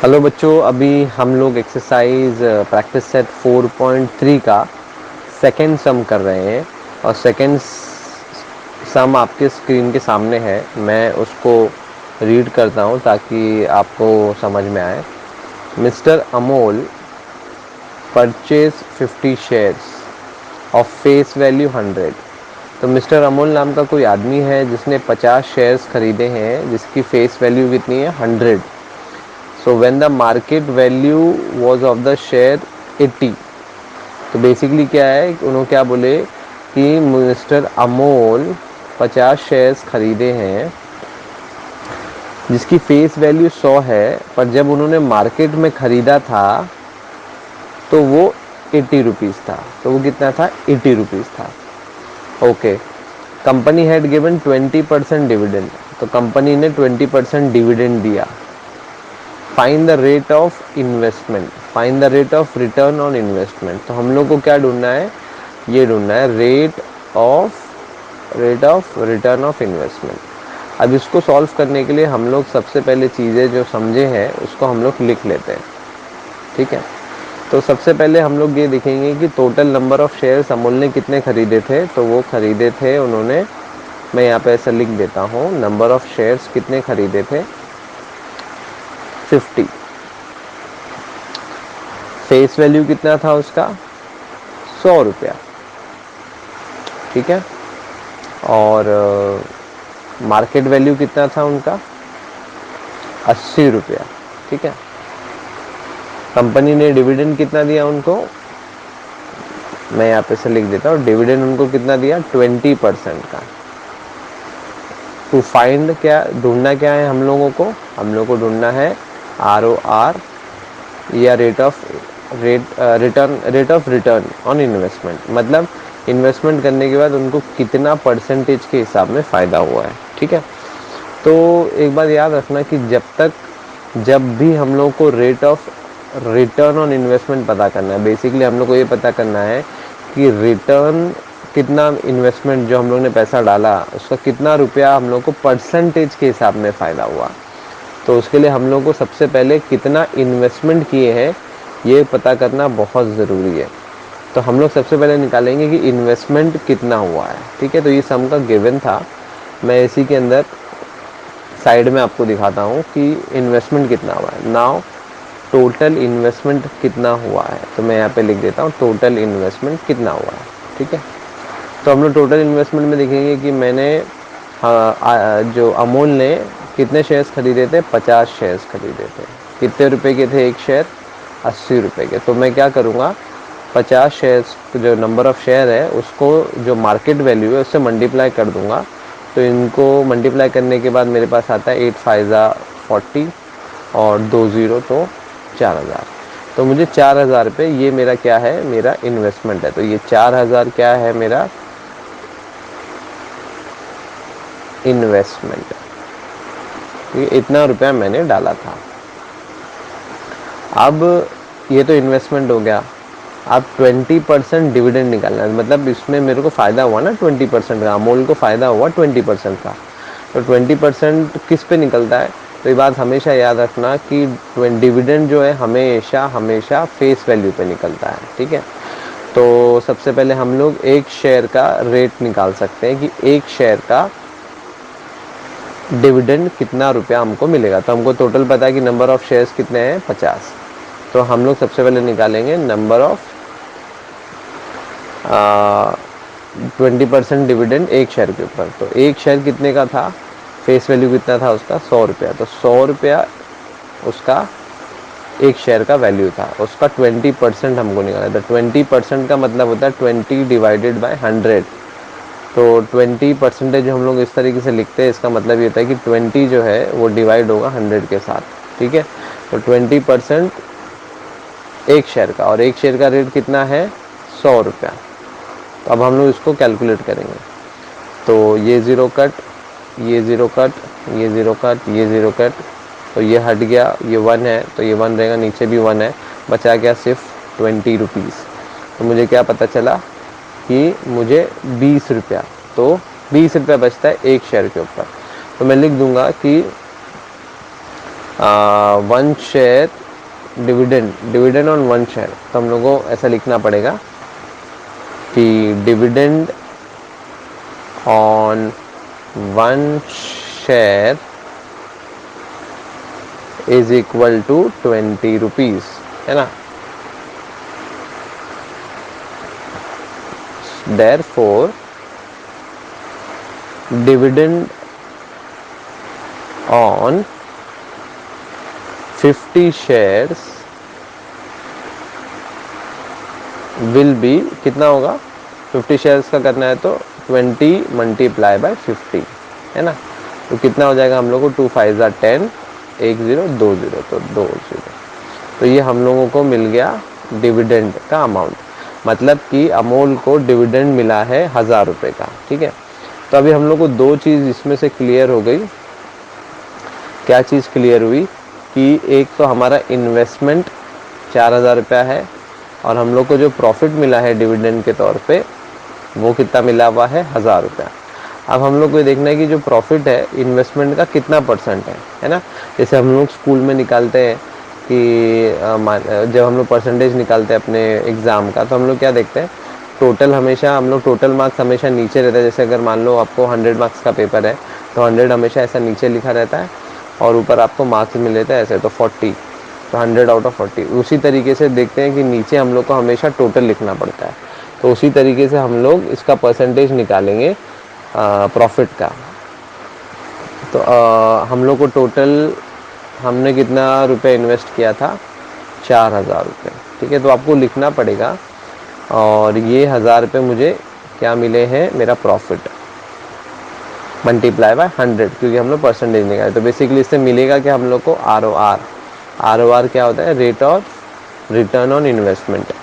Hello बच्चों, अभी हम लोग एक्सरसाइज प्रैक्टिस सेट 4.3 का सेकेंड सम कर रहे हैं और सेकेंड सम आपके स्क्रीन के सामने है। मैं उसको रीड करता हूँ ताकि आपको समझ में आए। Mister Amol purchase 50 shares of face value 100। तो मिस्टर अमोल नाम का कोई आदमी है जिसने 50 शेयर्स खरीदे हैं जिसकी फेस वैल्यू कितनी है 100। So when the market value was of the share 80। तो बेसिकली क्या है, उन्होंने क्या बोले कि मिस्टर अमोल 50 शेयर्स खरीदे हैं जिसकी फेस वैल्यू 100 है, पर जब उन्होंने मार्केट में खरीदा था तो वो 80 रुपीज़ था। तो वो कितना था, 80 रुपीज़ था। Okay, company had given 20% dividend. तो कंपनी ने 20% डिविडेंड दिया। Find the rate of investment, find the rate of return on investment. तो हम लोग को क्या ढूंढना है, ये ढूंढना है rate of return of investment. अब इसको सॉल्व करने के लिए हम लोग सबसे पहले चीज़ें जो समझे हैं उसको हम लोग लिख लेते हैं। ठीक है, तो सबसे पहले हम लोग ये देखेंगे कि total number of shares Amul ने कितने खरीदे थे। तो वो खरीदे थे उन्होंने, मैं यहाँ पे ऐसा लिख देता हूँ, नंबर ऑफ शेयर्स कितने खरीदे थे 50। फेस वैल्यू कितना था उसका 100 रुपया। ठीक है, और मार्केट वैल्यू कितना था उनका 80 रुपया। ठीक है, कंपनी ने डिविडेंड कितना दिया उनको, मैं यहाँ पे से लिख देता हूँ, डिविडेंड उनको कितना दिया 20% का। टू फाइंड, क्या ढूंढना क्या है हम लोगों को, हम लोगों को ढूंढना है ROR या rate of return on investment. मतलब इन्वेस्टमेंट करने के बाद उनको कितना परसेंटेज के हिसाब में फ़ायदा हुआ है। ठीक है, तो एक बात याद रखना कि जब भी हम लोग को rate of return on investment पता करना है, बेसिकली हम लोग को ये पता करना है कि रिटर्न कितना, इन्वेस्टमेंट जो हम लोग ने पैसा डाला उसका कितना रुपया हम लोग को परसेंटेज के हिसाब में फ़ायदा हुआ। तो उसके लिए हम लोग को सबसे पहले कितना इन्वेस्टमेंट किए हैं ये पता करना बहुत ज़रूरी है। तो हम लोग सबसे पहले निकालेंगे कि इन्वेस्टमेंट कितना हुआ है। ठीक है, तो ये सम का गिवन था, मैं इसी के अंदर साइड में आपको दिखाता हूँ कि इन्वेस्टमेंट कितना हुआ है। नाउ टोटल इन्वेस्टमेंट कितना हुआ है, तो मैं यहाँ पे लिख देता हूँ टोटल इन्वेस्टमेंट कितना हुआ है। ठीक है, तो हम लोग टोटल इन्वेस्टमेंट में देखेंगे कि मैंने जो अमूल ने कितने शेयर्स खरीदे थे, 50 शेयर्स खरीदे थे। कितने रुपए के थे एक शेयर, 80 रुपए के। तो मैं क्या करूँगा, 50 शेयर्स जो नंबर ऑफ शेयर है उसको जो मार्केट वैल्यू है उससे मल्टीप्लाई कर दूंगा। तो इनको मल्टीप्लाई करने के बाद मेरे पास आता है 8 5 40 और 2 0 तो 4000। तो मुझे 4000 रुपये ये मेरा क्या है, मेरा इन्वेस्टमेंट है। तो ये 4000 क्या है मेरा इन्वेस्टमेंट। ये इतना रुपया मैंने डाला था। अब ये तो इन्वेस्टमेंट हो गया। अब 20% डिविडेंड निकालना है, मतलब इसमें मेरे को फ़ायदा हुआ ना 20% का, अमूल को फ़ायदा हुआ 20% का। तो 20% किस पे निकलता है, तो ये बात हमेशा याद रखना कि डिविडेंड जो है हमेशा हमेशा फेस वैल्यू पे निकलता है। ठीक है, तो सबसे पहले हम लोग एक शेयर का रेट निकाल सकते हैं कि एक शेयर का डिविडेंड कितना रुपया हमको मिलेगा। तो हमको टोटल पता है कि नंबर ऑफ शेयर्स कितने हैं 50। तो हम लोग सबसे पहले निकालेंगे नंबर ऑफ 20% डिविडेंड एक शेयर के ऊपर। तो एक शेयर कितने का था, फेस वैल्यू कितना था उसका 100 रुपया। तो 100 रुपया उसका एक शेयर का वैल्यू था, उसका 20% हमको निकाला था। 20% का मतलब होता है 20 डिवाइडेड बाय 100। तो 20% जो हम लोग इस तरीके से लिखते हैं, इसका मतलब ये होता है कि 20 जो है वो डिवाइड होगा 100 के साथ। ठीक है, तो 20% एक शेयर का, और एक शेयर का रेट कितना है 100 रुपया। तो अब हम लोग इसको कैलकुलेट करेंगे। तो ये ज़ीरो कट, ये ज़ीरो कट, ये ज़ीरो कट, ये ज़ीरो कट, तो ये हट गया, ये 1 है तो ये 1 रहेगा, नीचे भी 1 है, बचा गया सिर्फ 20 रुपीज़। तो मुझे क्या पता चला कि मुझे 20 रुपया, तो 20 रुपया बचता है एक शेयर के ऊपर। तो मैं लिख दूंगा कि 1 शेयर डिविडेंड ऑन 1 शेयर, तो हम लोग को ऐसा लिखना पड़ेगा कि dividend on 1 share is equal to 20 rupees, है ना। Therefore, dividend on 50 shares will be, कितना होगा, 50 शेयर्स का करना है तो 20 मल्टीप्लाई बाय 50, है ना। तो कितना हो जाएगा हम लोग को, 2 5 ज़ा 10, 1 0 2 0, तो 2 0। तो ये हम लोगों को मिल गया डिविडेंड का अमाउंट, मतलब कि अमूल को डिविडेंड मिला है 1000 रुपये का, ठीक है। तो अभी हम लोग को दो चीज़ इसमें से क्लियर हो गई। क्या चीज़ क्लियर हुई कि एक तो हमारा इन्वेस्टमेंट 4000 रुपया है, और हम लोग को जो प्रॉफिट मिला है डिविडेंड के तौर पे वो कितना मिला हुआ है, 1000 रुपया। अब हम लोग को ये देखना है कि जो प्रॉफिट है इन्वेस्टमेंट का कितना परसेंट है ना। जैसे हम लोग स्कूल में निकालते हैं कि जब हम लोग परसेंटेज निकालते हैं अपने एग्ज़ाम का, तो हम लोग क्या देखते हैं, टोटल हमेशा हम लोग टोटल मार्क्स हमेशा नीचे रहता है। जैसे अगर मान लो आपको 100 मार्क्स का पेपर है तो 100 हमेशा ऐसा नीचे लिखा रहता है, और ऊपर आपको मार्क्स मिल लेते हैं ऐसे, तो 40, तो 100 आउट ऑफ 40। उसी तरीके से देखते हैं कि नीचे हम लोग को हमेशा टोटल लिखना पड़ता है, तो उसी तरीके से हम लोग इसका परसेंटेज निकालेंगे प्रॉफिट का। तो हम लोग को टोटल हमने कितना रुपए इन्वेस्ट किया था, 4000 रुपये, ठीक है। तो आपको लिखना पड़ेगा, और ये 1000 रुपये मुझे क्या मिले हैं, मेरा प्रॉफिट मल्टीप्लाई बाय 100, क्योंकि हम लोग परसेंटेज निकाले। तो बेसिकली इससे मिलेगा कि हम लोग को ROR क्या होता है, rate of return on investment.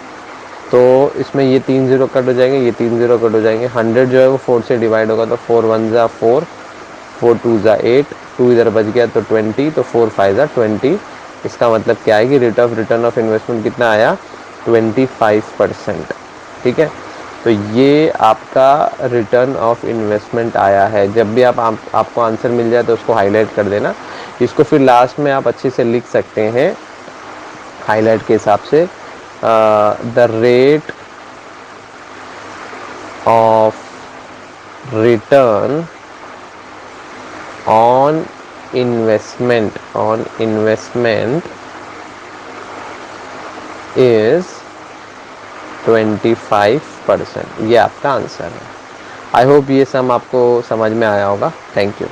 तो इसमें ये 3 0 कट हो जाएंगे, ये 3 0 कट हो जाएंगे। 100 जो है वो 4 से डिवाइड होगा, तो 4 1 ज़ा 4, 4 2 ज़ा 8, 2 इधर बच गया तो 20, तो 4 5 ज़ा 20। इसका मतलब क्या है कि rate of return of investment कितना आया, 25%, ठीक है। तो ये आपका रिटर्न ऑफ इन्वेस्टमेंट आया है। जब भी आपको आंसर मिल जाए तो उसको हाईलाइट कर देना। इसको फिर लास्ट में आप अच्छे से लिख सकते हैं हाईलाइट के हिसाब से, the rate of return on investment is 25%। ये आपका आंसर है। आई होप ये सम आपको समझ में आया होगा। Thank you.